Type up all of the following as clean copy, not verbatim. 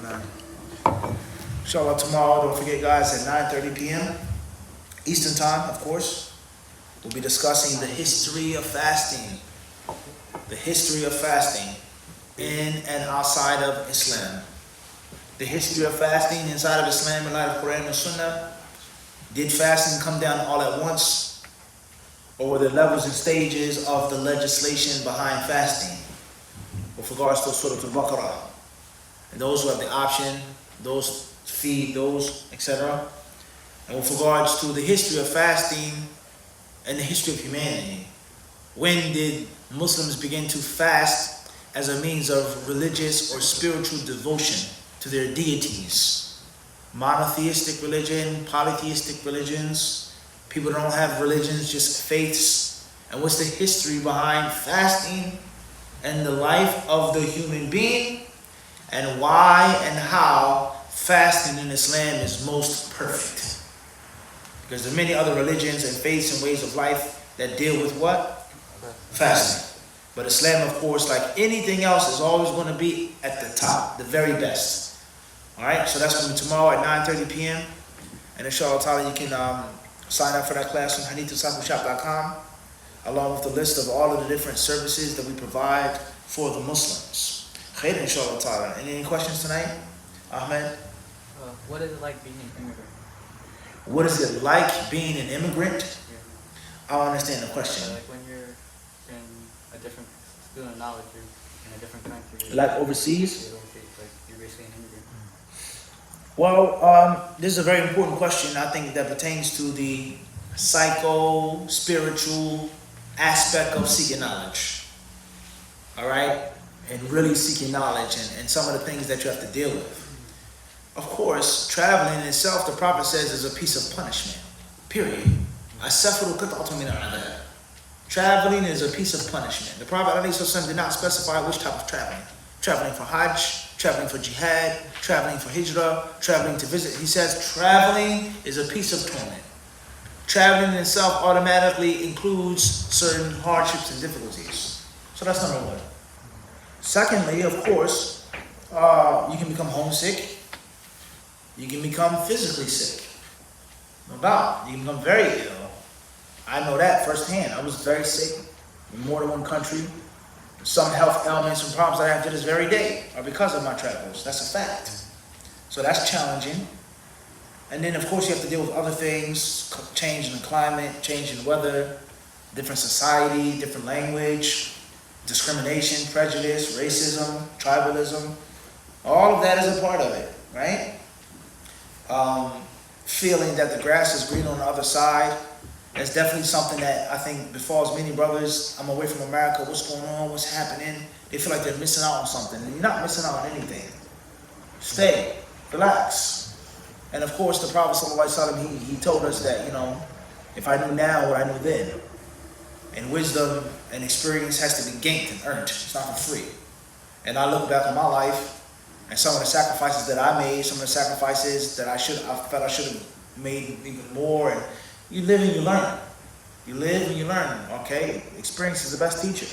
Amen. Inshallah, tomorrow, don't forget, guys, at 9:30 p.m. Eastern Time, of course, we'll be discussing the history of fasting. The history of fasting in and outside of Islam. The history of fasting inside of Islam in light of Quran and Sunnah. Did fasting come down all at once? Or were there levels and stages of the legislation behind fasting? With regards to Surah Al-Baqarah. And those who have the option, those feed, those, etc. And with regards to the history of fasting and the history of humanity. When did Muslims begin to fast as a means of religious or spiritual devotion to their deities? Monotheistic religion, polytheistic religions, people don't have religions, just faiths. And what's the history behind fasting and the life of the human being, and why and how fasting in Islam is most perfect? Because there are many other religions and faiths and ways of life that deal with what? Fasting. But Islam, of course, like anything else, is always going to be at the top, the very best. Alright, so that's going to be tomorrow at 9:30 p.m. And inshallah ta'ala, you can sign up for that class on HadithDisciple.com, along with the list of all of the different services that we provide for the Muslims. Khair, inshallah ta'ala. Any questions tonight? Ahmed? What is it like being an immigrant? What is it like being an immigrant? Yeah. I don't understand the question. Like when you're in a different school of knowledge, you're in a different country. Like overseas? Like you're basically an immigrant. Well, this is a very important question. I think that pertains to the psycho-spiritual aspect of seeking knowledge. All right? And really seeking knowledge and some of the things that you have to deal with. Of course, traveling in itself, the Prophet says, is a piece of punishment. Period. Traveling is a piece of punishment. The Prophet ﷺ did not specify which type of traveling. Traveling for Hajj, traveling for Jihad, traveling for Hijrah, traveling to visit. He says traveling is a piece of torment. Traveling in itself automatically includes certain hardships and difficulties. So that's number one. Secondly, of course, you can become homesick. You can become physically sick. No doubt. You can become very ill. I know that firsthand. I was very sick in more than one country. Some health ailments and problems that I have to this very day are because of my travels. That's a fact. So that's challenging. And then, of course, you have to deal with other things, change in the climate, change in weather, different society, different language, discrimination, prejudice, racism, tribalism. All of that is a part of it, right? Feeling that the grass is green on the other side. That's definitely something that I think befalls many brothers. I'm away from America. What's going on? What's happening? They feel like they're missing out on something. And you're not missing out on anything. Stay. Relax. And of course, the Prophet ﷺ, he told us that, if I knew now what I knew then. And wisdom and experience has to be gained and earned. It's not for free. And I look back on my life and some of the sacrifices that I made, some of the sacrifices that I felt I should have made even more. And you live and you learn. You live and you learn, okay? Experience is the best teacher.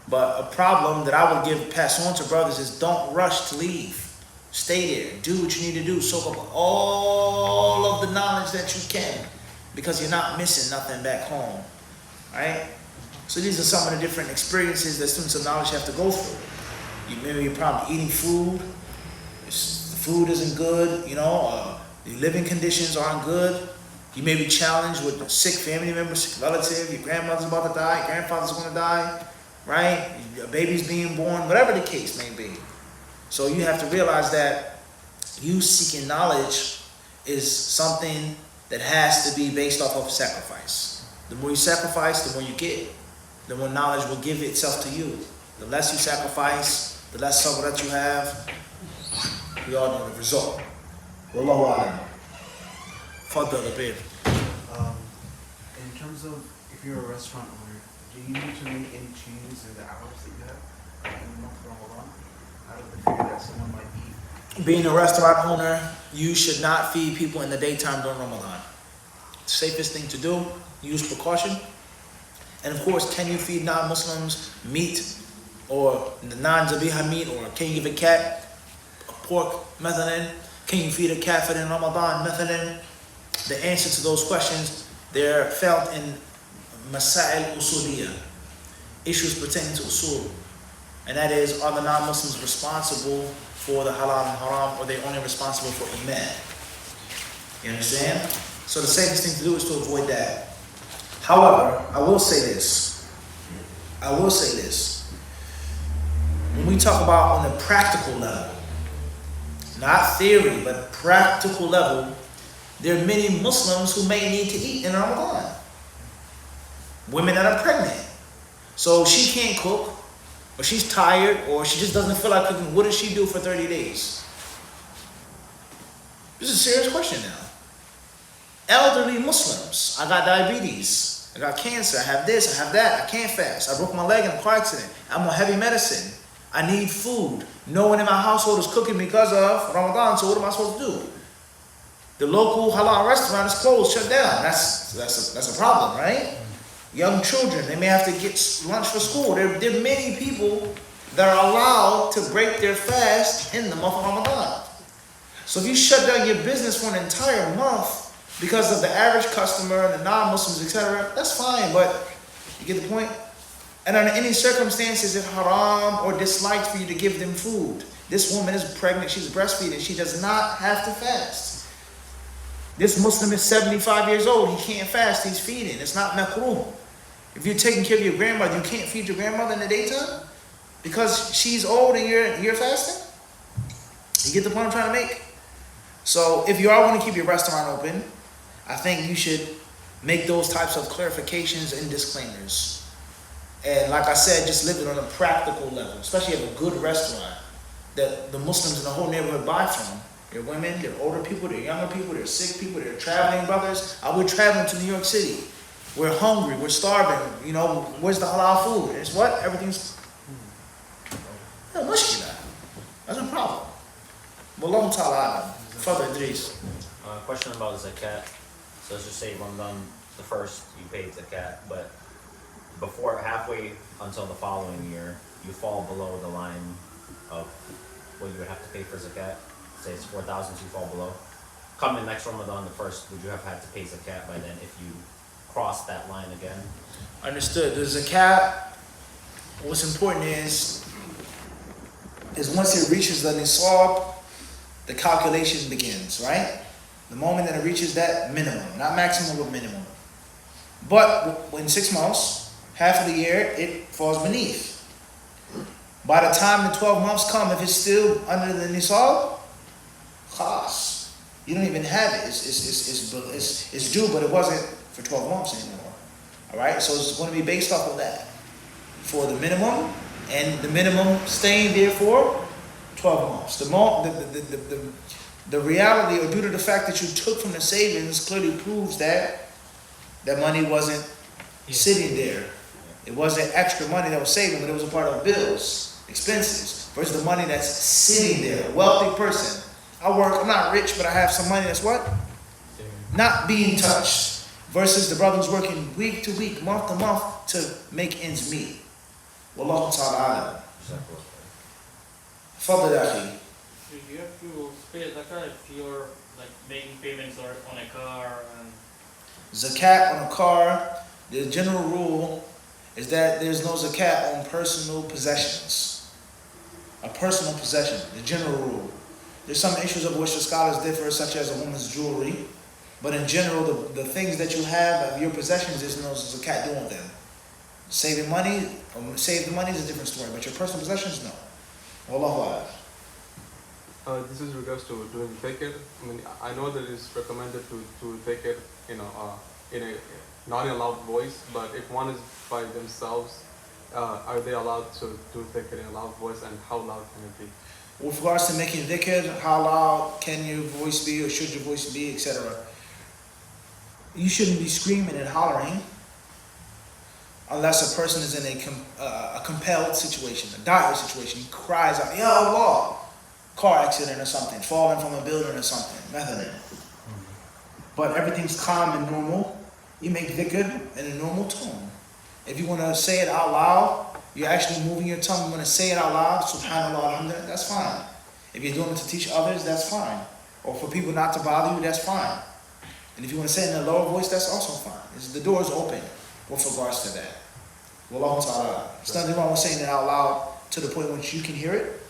But a problem that I would pass on to brothers is don't rush to leave. Stay there. Do what you need to do. Soak up all of the knowledge that you can, because you're not missing nothing back home, right? So these are some of the different experiences that students of knowledge have to go through. Maybe you're probably eating food. The food isn't good, your living conditions aren't good. You may be challenged with a sick family member, sick relative, your grandmother's about to die, your grandfather's going to die, right? Your baby's being born, whatever the case may be. So you have to realize that you seeking knowledge is something that has to be based off of sacrifice. The more you sacrifice, the more you get. The more knowledge will give itself to you. The less you sacrifice, the less sabr that you have, we all know the result. Wallahu a'lam. Fadal Abir. In terms of if you're a restaurant owner, do you need to make any changes in the hours that you have in the month of Ramadan out of the fear that someone might eat? Being a restaurant owner, you should not feed people in the daytime during Ramadan. The safest thing to do, use precaution. And of course, can you feed non-Muslims meat or the non-Zabiha meat, or can you give a cat pork, مثلا? Can you feed a kafir in Ramadan, مثلا? The answer to those questions, they're found in Masail Usuliyah, issues pertaining to usul. And that is, are the non-Muslims responsible for the halal and haram, or are they only responsible for iman? You understand? So the safest thing to do is to avoid that. However, I will say this. When we talk about on the practical level, not theory, but practical level, there are many Muslims who may need to eat in Ramadan. Women that are pregnant. So she can't cook, or she's tired, or she just doesn't feel like cooking. What does she do for 30 days? This is a serious question now. Elderly Muslims. I got diabetes. I got cancer. I have this. I have that. I can't fast. I broke my leg in a car accident. I'm on heavy medicine. I need food. No one in my household is cooking because of Ramadan, so what am I supposed to do? The local halal restaurant is closed, shut down. That's a problem, right? Young children, they may have to get lunch for school. There are many people that are allowed to break their fast in the month of Ramadan. So if you shut down your business for an entire month because of the average customer and the non-Muslims, etc., that's fine, but you get the point? And under any circumstances, it's haram or disliked for you to give them food. This woman is pregnant, she's breastfeeding, she does not have to fast. This Muslim is 75 years old, he can't fast, he's feeding. It's not makruh. If you're taking care of your grandmother, you can't feed your grandmother in the daytime because she's old and you're fasting? You get the point I'm trying to make? So if you are going to keep your restaurant open, I think you should make those types of clarifications and disclaimers. And like I said, just live it on a practical level, especially if you have a good restaurant that the Muslims in the whole neighborhood buy from. They're women, they're older people, they're younger people, they're sick people, they're traveling brothers. We're traveling to New York City. We're hungry, we're starving. You know, where's the halal food? It's what? Everything's mushkila. That's a problem. Wallahu ta'ala. Father Idris. Question about zakat. So let's just say Ramadan the first, you paid zakat, but before halfway until the following year, you fall below the line of what you would have to pay for zakat. Say it's 4,000, so you fall below. Coming next Ramadan the first, would you have had to pay zakat by then if you crossed that line again? Understood. The zakat, what's important is once it reaches the nisab, the calculation begins, right? The moment that it reaches that minimum, not maximum, but minimum. But in 6 months, half of the year, it falls beneath. By the time the 12 months come, if it's still under the nisab, khalas, you don't even have it. It's due, but it wasn't for 12 months anymore. All right, so it's going to be based off of that for the minimum, and the minimum staying there for 12 months. The reality, or due to the fact that you took from the savings, clearly proves that that money wasn't sitting there. It wasn't extra money that was saving, but it was a part of bills, expenses, versus the money that's sitting there. A wealthy person. I work, I'm not rich, but I have some money that's what? Not being touched. Versus the brother who's working week to week, month to month to make ends meet. Wallahu ta'ala. Fadl akhi. You have to pay zakat if you're like making payments or on a car and Zakat on a car, the general rule is that there's no zakat on personal possessions. A personal possession, the general rule. There's some issues of which the scholars differ, such as a woman's jewelry. But in general, the things that you have of your possessions, there's no zakat due on them. Saving money, or save the money is a different story, but your personal possessions, no. Wallahu a'lam. This is regards to doing dhikr. I mean, I know that it's recommended to take it, in a not in a loud voice, but if one is by themselves, are they allowed to do dhikr in a loud voice, and how loud can it be? With regards to making dhikr, how loud can your voice be, or should your voice be, etc. You shouldn't be screaming and hollering unless a person is in a compelled situation, a dire situation. He cries out, Ya Allah! Car accident or something, falling from a building or something, method. But everything's calm and normal. You make dhikr in a normal tone. If you want to say it out loud, you're actually moving your tongue. You want to say it out loud, subhanallah, alhamdulillah, that's fine. If you're doing it to teach others, that's fine. Or for people not to bother you, that's fine. And if you want to say it in a lower voice, that's also fine. The door is open with regards to that. Wallahu ta'ala. There's nothing wrong with saying it out loud to the point in which you can hear it.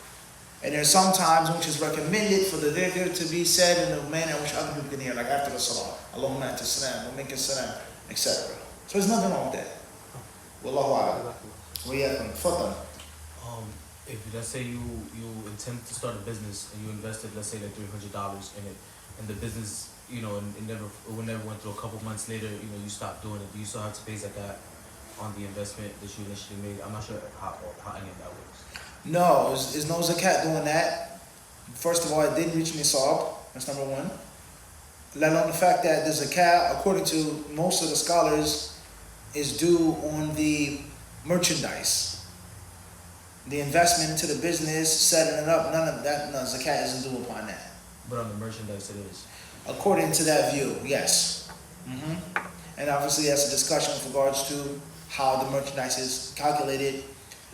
And there's some times which is recommended for the dhikr to be said in a manner in which other people can hear, like after the salah. Allahumma anta salam, wa minka salam, etc. So there's nothing wrong with that. Wallahu a'lam. Wa yakum. Fadlan. If let's say you intend to start a business and you invested, let's say like $300 in it, and the business, you know, and it never went through, a couple months later, you know, you stopped doing it, do you still have to pay zakat on the investment that you initially made? I'm not sure how any of that works. No, there's no zakat doing that. First of all, it didn't reach nisab. That's number one. Let alone the fact that the zakat, according to most of the scholars, is due on the merchandise. The investment into the business, setting it up, none of that, no, zakat isn't due upon that. But on the merchandise it is. According to that view, yes. And obviously that's a discussion with regards to how the merchandise is calculated,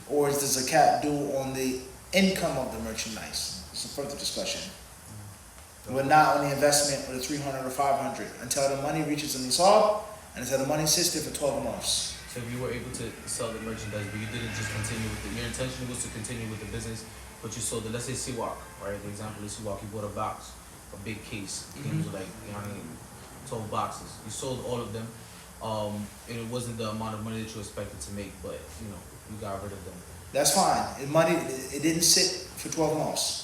or is the zakat due on the income of the merchandise? It's a further discussion. But not on the investment of the 300 or 500 until the money reaches the nisab and until the money sits there for 12 months. So if you were able to sell the merchandise, but you didn't just continue with it, your intention was to continue with the business, but you sold it, let's say Siwak, right? The example is Siwak, you bought a box, a big case, it came with like, you know, 12 boxes. You sold all of them, and it wasn't the amount of money that you expected to make, but, you know, you got rid of them. That's fine. It didn't sit for 12 months.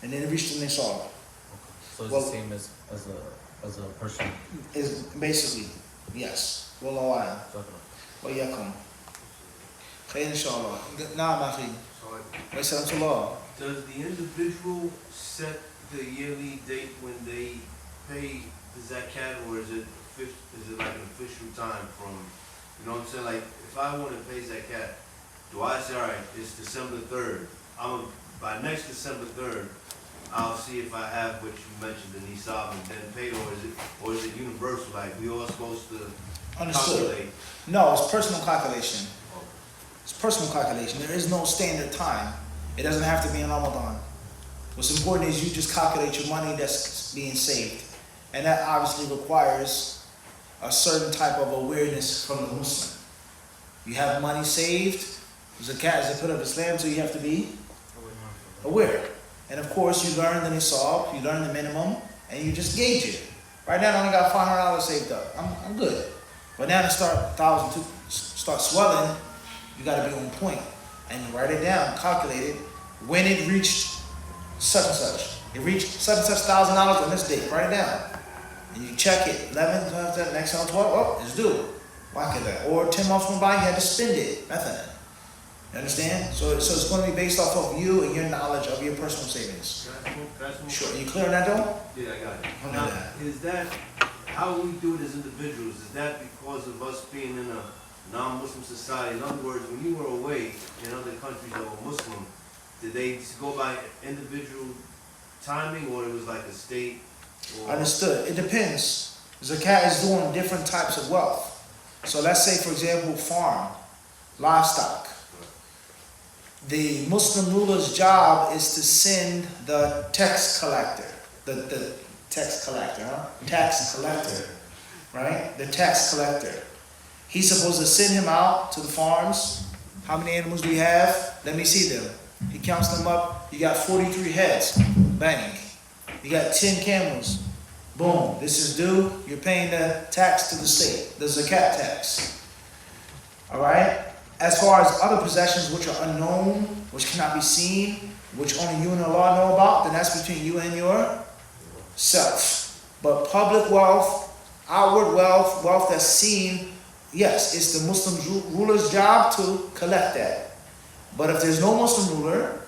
And then it reached the nisab. Okay. So it's Well, the same as a person. Is basically, yes. Wallahu a'lam. Wa yakum. Khair inshallah. Na'am akhi. Wa salamullah. Does the individual set the yearly date when they pay the zakat, or is it like an official time from, you know what I'm saying? Like, if I want to pay zakat, do I say, all right, it's December 3rd. By next December 3rd, I'll see if I have what you mentioned, the nisab, and then pay, or is it universal? Like, we all supposed to Understood. calculate? No, it's personal calculation. It's personal calculation. There is no standard time. It doesn't have to be in Ramadan. What's important is you just calculate your money that's being saved. And that obviously requires a certain type of awareness from the Muslim. You have money saved, zakat is a put of Islam, so you have to be aware. And of course, you learn the nisab, you learn the minimum, and you just gauge it. Right now, I only got $500 saved up. I'm good. But now to start swelling, you got to be on point and write it down, calculate it. When it reached such and such, it reached such and such $1,000 on this date. Write it down, and you check it. 11, 12, next one, 12. Oh, it's due. Why could that? Or 10 months went by, you had to spend it. Nothing. You understand? So it's going to be based off of you and your knowledge of your personal savings. Sure. You clear on that though? Yeah, I got it. I know Now, that. is that, how we do it as individuals, is that because of us being in a non-Muslim society? In other words, when you were away in other countries that were Muslim, did they go by individual timing, or it was like a state? Or Understood. It depends. Zakat is doing different types of wealth. So let's say, for example, farm, livestock. The Muslim ruler's job is to send the tax collector, the tax collector, tax collector, right? The tax collector. He's supposed to send him out to the farms. How many animals do you have? Let me see them. He counts them up. You got 43 heads. Bang. You got 10 camels. Boom. This is due. You're paying the tax to the state, the zakat tax. All right? As far as other possessions which are unknown, which cannot be seen, which only you and Allah know about, then that's between you and yourself. But public wealth, outward wealth, wealth that's seen, yes, it's the Muslim ruler's job to collect that. But if there's no Muslim ruler,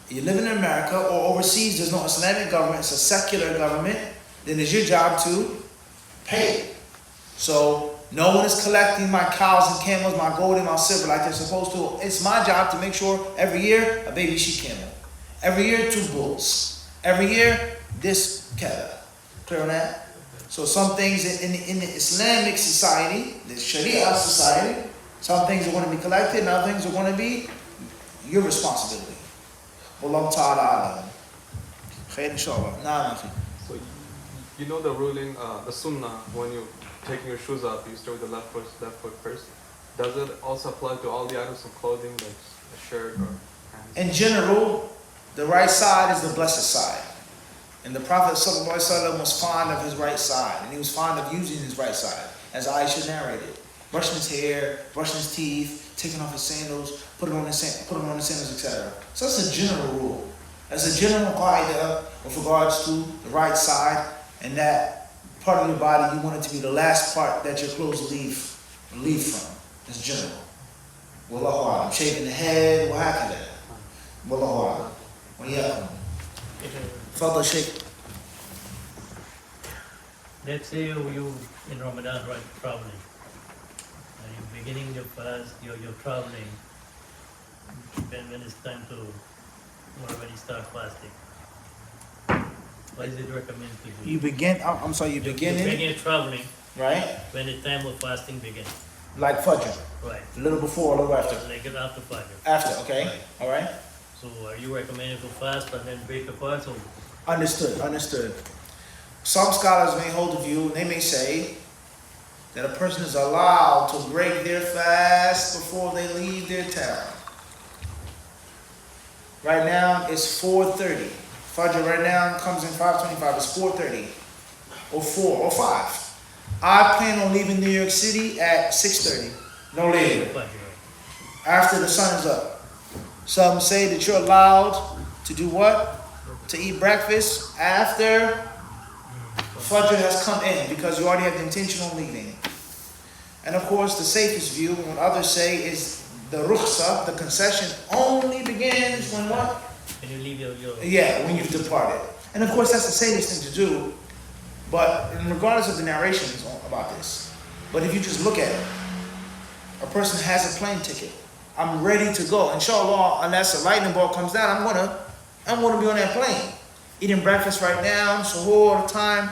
you live in America or overseas, there's no Islamic government, it's a secular government, then it's your job to pay. So no one is collecting my cows and camels, my gold and my silver like they're supposed to. It's my job to make sure every year a baby sheep camel. Every year 2 bulls. Every year this cattle. Clear on that? So some things in the Islamic society, the Sharia society, some things are going to be collected and other things are going to be your responsibility. Wallahu ta'ala alam. Khair inshallah. Nah, nothing. So you know the ruling, the sunnah, when you taking your shoes off, you start with the left foot first. Does it also apply to all the items of clothing, like a shirt or pants? In general, the right side is the blessed side. And the Prophet ﷺ was fond of his right side, and he was fond of using his right side, as Aisha narrated. Brushing his hair, brushing his teeth, taking off his sandals, putting on his sandals, etc. So that's a general rule. That's a general qaida with regards to the right side, and that part of your body, you want it to be the last part that your clothes leave from. That's general. Wallahu a'lam. Shaving the head, wa hakada. Wallahu a'lam. Wa iyyakum. Further shake. Let's say you in Ramadan, right, traveling. You're beginning your fast, you're traveling. When it's time to, or when you start fasting. What is it recommended to do? You begin, I'm sorry, you You begin begin traveling right? when the time of fasting begins. Like Fajr. Right. A little before, a little after. Like after Fajr. After, okay? Right. Alright? So are you recommending to fast and then break the fast, or Understood. Some scholars may hold the view, and they may say that a person is allowed to break their fast before they leave their town. Right now, it's 4:30. Fajr right now comes in 5:25. It's 4:30, or 4, or 5. I plan on leaving New York City at 6:30, no later, Fajr? after the sun is up. Some say that you're allowed to do what? To eat breakfast after Fajr has come in, because you already have the intention on leaving. And of course, the safest view, and what others say, is the rukhsa, the concession, only begins when what? When you leave your Yeah, when you've departed. And of course, that's the safest thing to do. But regardless of the narrations about this, but if you just look at it, a person has a plane ticket. I'm ready to go. Inshallah, unless a lightning bolt comes down, I'm gonna be on that plane. Eating breakfast right now, suhoor all the time.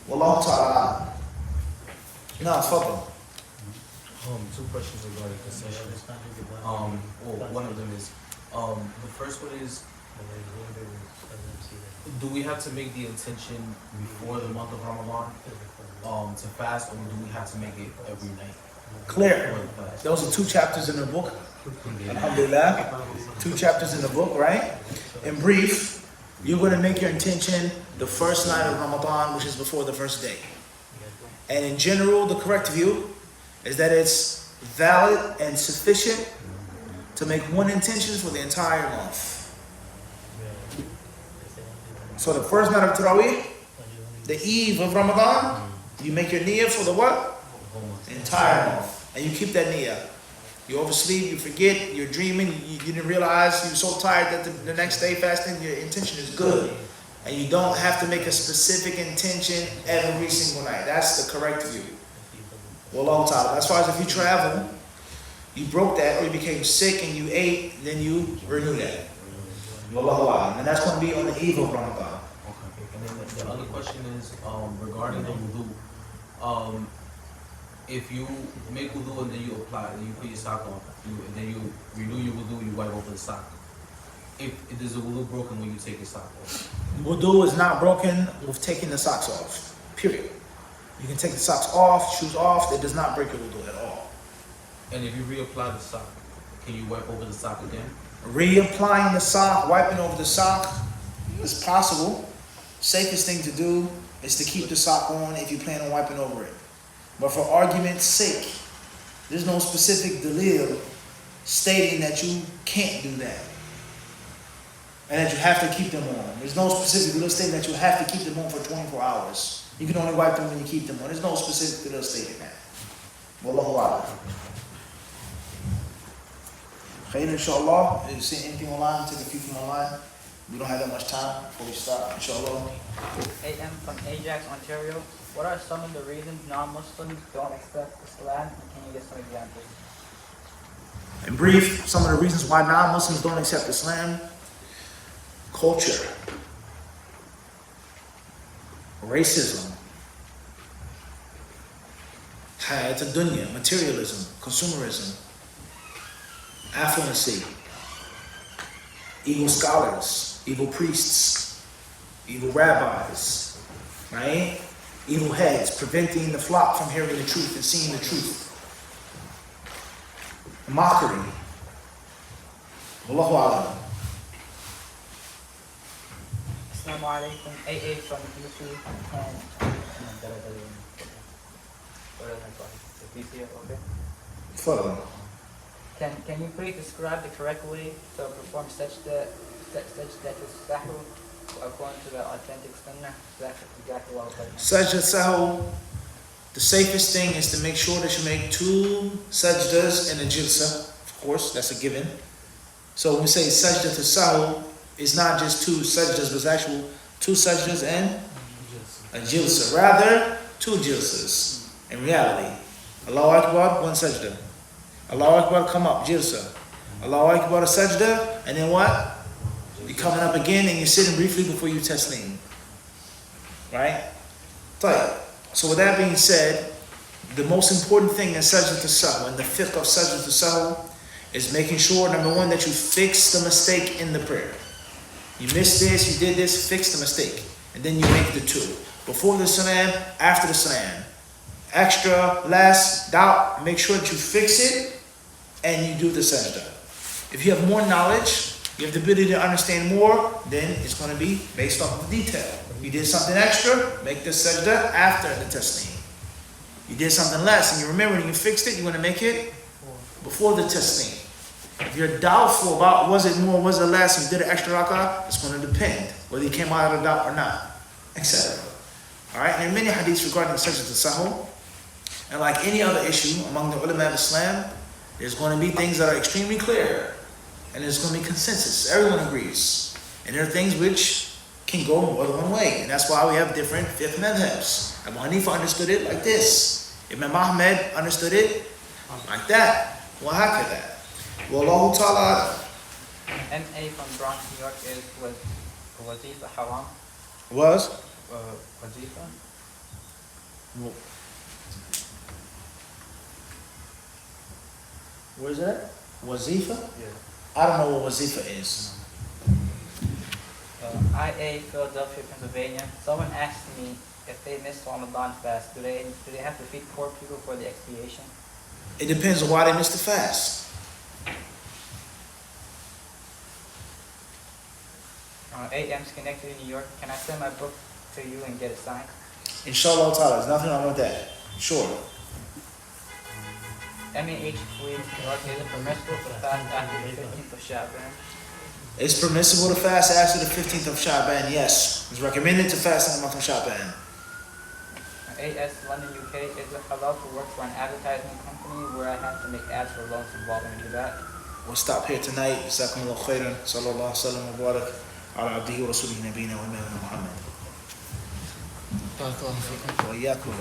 Wallahu ta'ala. No, fuck them. Two questions regarding concession. One of them is, the first one is, do we have to make the intention before the month of Ramadan, to fast, or do we have to make it every night? Clear. Those are 2 chapters in the book. Alhamdulillah. 2 chapters in the book, right? In brief, you're going to make your intention the first night of Ramadan, which is before the first day. And in general, the correct view is that it's valid and sufficient to make one intention for the entire month. So the first night of Taraweeh, the eve of Ramadan, you make your niyyah for the what? The entire month. And you keep that niyyah. You oversleep, you forget, you're dreaming, you didn't realize, you're so tired that the next day fasting, your intention is good. And you don't have to make a specific intention every single night. That's the correct view. Wallahu ta'ala. As far as if you travel, you broke that, or you became sick and you ate, then you renew that. Wallahu a'lam. And that's going to be on the eve of Ramadan. Okay. And then the other question is, regarding the wudu. If you make wudu and then you apply, and you put your sock on, and then you renew your wudu, you wipe over the sock. If there's a wudu broken when you take your sock off. Wudu is not broken with taking the socks off. Period. You can take the socks off, shoes off. It does not break your wudu at all. And if you reapply the sock, can you wipe over the sock again? Reapplying the sock, wiping over the sock is possible. Safest thing to do is to keep the sock on if you plan on wiping over it. But for argument's sake, there's no specific dalil stating that you can't do that. And that you have to keep them on. There's no specific dalil stating that you have to keep them on for 24 hours. You can only wipe them when you keep them on. There's no specific dalil stating that. Wallahu a'lam. Khair, inshallah. If you see anything online, take a few from online. We don't have that much time before we start, inshallah. AM from Ajax, Ontario. What are some of the reasons non-Muslims don't accept Islam, and can you give some examples? In brief, some of the reasons why non-Muslims don't accept Islam: culture, racism, hayat al-dunya, materialism, consumerism, affluency, evil scholars, evil priests, evil rabbis, right? Evil heads, preventing the flock from hearing the truth and seeing the truth. Mockery. Wallahu a'lam. Assalamu alaikum. AA from UP and Further. Can you please describe the correct way to perform sajda to sahw according to the authentic sunnah? That's exactly what I was like. Sajda sahu, the safest thing is to make sure that you make 2 sajdas in a jilsa. Of course, that's a given. So when we say sajda to sahu, it's not just 2 sajdas, but it's actual 2 sajdas and a jilsa. Rather, 2 jilsas in reality. Allahu Akbar, 1 sajda. Allahu Akbar, come up, jilsa. Allahu Akbar, a sajda, and then what? You're coming up again and you're sitting briefly before you taslim. Right? So with that being said, the most important thing in sajda to sahu, and the fiqh of sajda to sahu, is making sure, number 1, that you fix the mistake in the prayer. You missed this, you did this, fix the mistake. And then you make the 2. Before the salam, after the salam. Extra, less, doubt, make sure that you fix it and you do the sajda. If you have more knowledge, you have the ability to understand more, then it's going to be based off of the detail. You did something extra, make the sajda after the taslim. You did something less and you remembered and you fixed it, you want to make it before the taslim. If you're doubtful about was it more, was it less, and you did an extra rak'ah, it's going to depend whether you came out of doubt or not, etc. Alright, and there are many hadiths regarding sajda to sahu. And like any other issue among the ulama of Islam, there's going to be things that are extremely clear. And there's going to be consensus. Everyone agrees. And there are things which can go more than one way. And that's why we have different fiqh madhabs. Abu Hanifa understood it like this. Imam Ahmed understood it like that. Wahakada. Wallahu ta'ala. MA from Bronx, New York is wazifa haram. Was? Wazifa? Where's that? Wazifa? Yeah. I don't know what wazifa is. IA, Philadelphia, Pennsylvania. Someone asked me if they missed Ramadan fast, do they have to feed poor people for the expiation? It depends on why they missed the fast. AM's connected in New York. Can I send my book to you and get it signed? Inshallah ta'ala, there's nothing wrong with that. Sure. MAH, Queens, New York. Is it permissible to fast after the 15th of Sha'ban? It's permissible to fast after the 15th of Sha'ban, yes. It's recommended to fast in the month of Sha'ban. AS, London, UK. Is it halal to work for an advertising company where I have to make ads for loans involving that? We'll stop here tonight. Jazakumullahu khairan. Sallallahu alaihi wa sallam wa barak ala abdihi wa rasulihi nabiyina wa imamina Muhammad. Wa iyyakum.